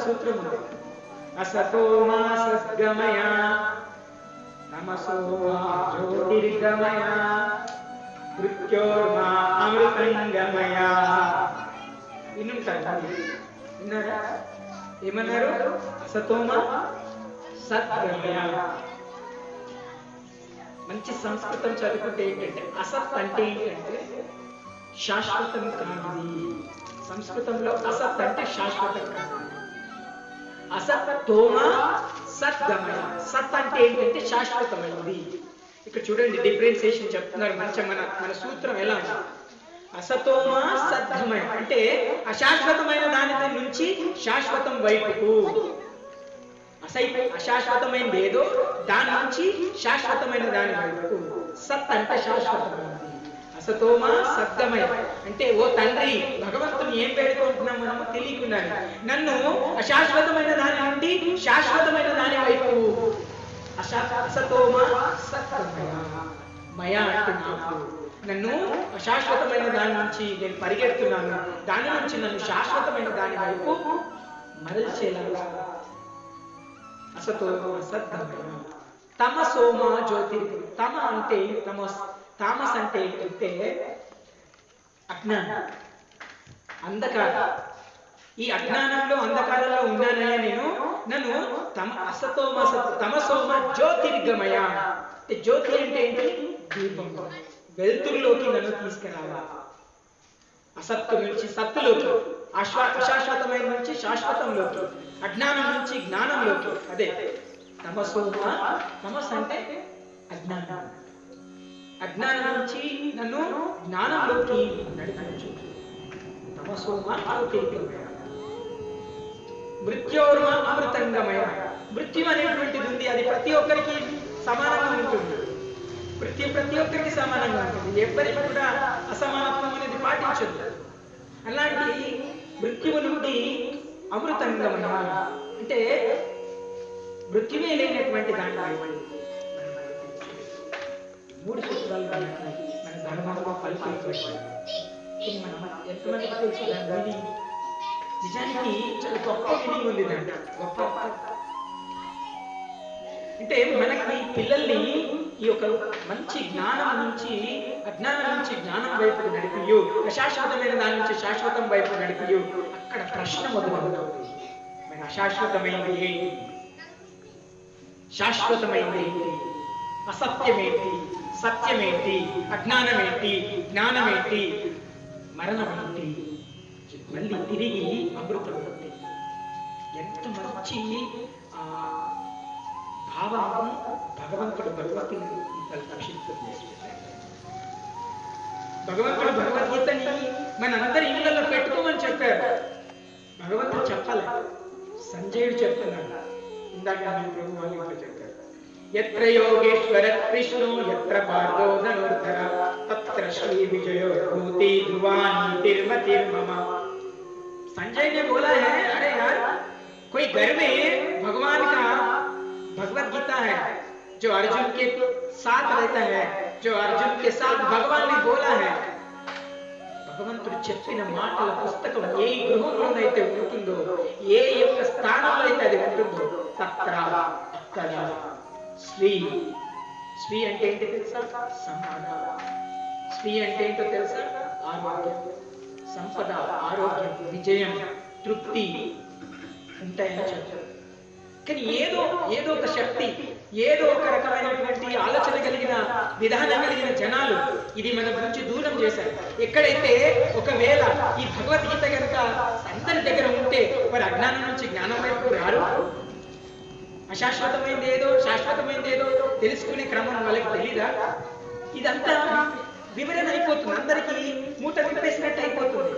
సూత్రం ఉంది. అసతో మా సద్గమయ తమసో మా జ్యోతిర్గమయ మృత్యోర్మా అమృతంగమయ. విన్నారా? ఏమన్నారు? అసతోమ సద్గమయ. మంచి సంస్కృతం చదువుకుంటే ఏంటంటే అసత్ అంటే ఏంటంటే శాశ్వతం కానిది. సంస్కృతంలో అసత్ అంటే శాశ్వతం కానిది. అసత్ తోమ సద్గమయ. సత్ అంటే ఏంటంటే శాశ్వతమైనది. ఇక్కడ చూడండి డిఫరెన్సియేషన్ చెప్తున్నారు. మన సూత్రం ఎలా ఉంది? అసతోమ సద్గమయ అంటే అశాశ్వతమైన దాని నుంచి శాశ్వతం వైపుకు. అశాశ్వతమైనది ఏదో దాని నుంచి శాశ్వతమైన దాని వైపుకు. సత్ అంటే శాశ్వతమైనది. అసతోమ సద్గమయ అంటే ఓ తండ్రి భగవంతుని ఏం వేడుకుంటున్నాం మనము తెలియకుండా నన్ను అశాశ్వతమైన దాని నుండి శాశ్వతమైన దాని వైపు. అసతోమ సద్గమయ. మయ అంటే నాకు. నన్ను అశాశ్వతమైన దాని నుంచి నేను పరిగెడుతున్నాను, దాని నుంచి నన్ను శాశ్వతమైన దాని వైపు మరల్చేలాగా. అసతోమ సద్గమయ. తమసోమ జ్యోతిర్గమయ. తమ అంటే తామస్ అంటే ఏంటంటే అజ్ఞానం, అంధకారం. ఈ అజ్ఞానంలో అంధకారంలో ఉన్నానయ్యా నేను. నన్ను తమసోమ జ్యోతిర్గమయ. జ్యోతి అంటే ఏంటి? దీపం. వెలుతురులోకి నన్ను తీసుకురావా. అసత్తు నుంచి సత్తులోకి, అశాశ్వతమైన నుంచి శాశ్వతంలోకి, అజ్ఞానం నుంచి జ్ఞానంలోకి. అదే తమసోమ. తమస్ అంటే అజ్ఞానం. అజ్ఞానం నుంచి నన్ను జ్ఞానంలోకి నడిపించు. తమసోమ జ్యోతిర్గమయ. మృత్యోర్మ అమృతంగమయ. మృత్యు అనేటువంటిది ఉంది, అది ప్రతి ఒక్కరికి సమానంగా ఉంటుంది. ప్రతి ఒక్కరికి సమానంగా ఉంటుంది. ఎవరికి కూడా అసమానత్వం అనేది పాటించదు. అలాంటి మృత్యువు నుండి అమృతంగమయ అంటే మృత్యువే లేనటువంటి దాని మూడు సూత్రాలు మన ధర్మంలో పలికినటువంటి మనం ఎంతమందికి తెలుసు దాని నిజానికి చాలా గొప్ప మీనింగ్ ఉంది దాంట్లో. గొప్ప అంటే మనకి పిల్లల్ని ఈ యొక్క మంచి జ్ఞానం నుంచి అజ్ఞానం నుంచి జ్ఞానం వైపు నడిపియు, అశాశ్వతమైన దాని నుంచి శాశ్వతం వైపు నడిపియు. అక్కడ ప్రశ్న మొదలవుతుంది. మన అశాశ్వతమైనది ఏంటి? శాశ్వతమైనది ఏంటి? అసత్యమేంటి? సత్యమేంటి? అజ్ఞానమేంటి? జ్ఞానమేంటి? మరణమేంటి? మళ్ళీ తిరిగి అమృతం ఏంటి? ఎంత మంచి భావం భగవంతుడు భగవద్గీతని మనందరి ఇళ్లలో పెట్టుకోమని చెప్పారు. భగవంతుడు చెప్పాలి. సంజయుడు చెప్తున్నాడు. ఇందాక ప్రభు వాళ్ళు చెప్పారు. ఎత్ర యోగేశ్వర కృష్ణో ఎత్ర పార్థో ధనుర్ధర తత్ర శ్రీ విజయో భూతి ధ్రువాని తిర్మతిర్మమ. संजय ने बोला है, अरे यार कोई घर में भगवान का भगवत गीता है जो अर्जुन के साथ रहता है, जो अर्जुन के साथ भगवान ने बोला है. భగవంతుడు చెప్పిన మాటల పుస్తకం ఏ గృహంలోనైతే ఉంటుందో, ఏ యొక్క స్థానంలో అయితే అది ఉంటుందో తత్ర అక్కడ శ్రీ. శ్రీ అంటే ఏంటో తెలుసా? సంపద. శ్రీ అంటే ఏంటో తెలుసా? ఆరోగ్యం. సంపద, ఆరోగ్యం, విజయం, తృప్తి ఉంటాయని చెప్తారు. కానీ ఏదో ఒక శక్తి, ఏదో ఒక రకమైనటువంటి ఆలోచన కలిగిన విధానం కలిగిన జనాలు ఇది మన గురించి దూరం చేశారు. ఎక్కడైతే ఒకవేళ ఈ భగవద్గీత కనుక అందరి దగ్గర ఉంటే వారి అజ్ఞానం నుంచి జ్ఞానం వైపు రారు. అశాశ్వతమైంది ఏదో శాశ్వతమైంది ఏదో తెలుసుకునే క్రమం వాళ్ళకి తెలీదా? ఇదంతా వివరణ అయిపోతుంది. అందరికీ మూట విప్పేసినట్టు అయిపోతుంది.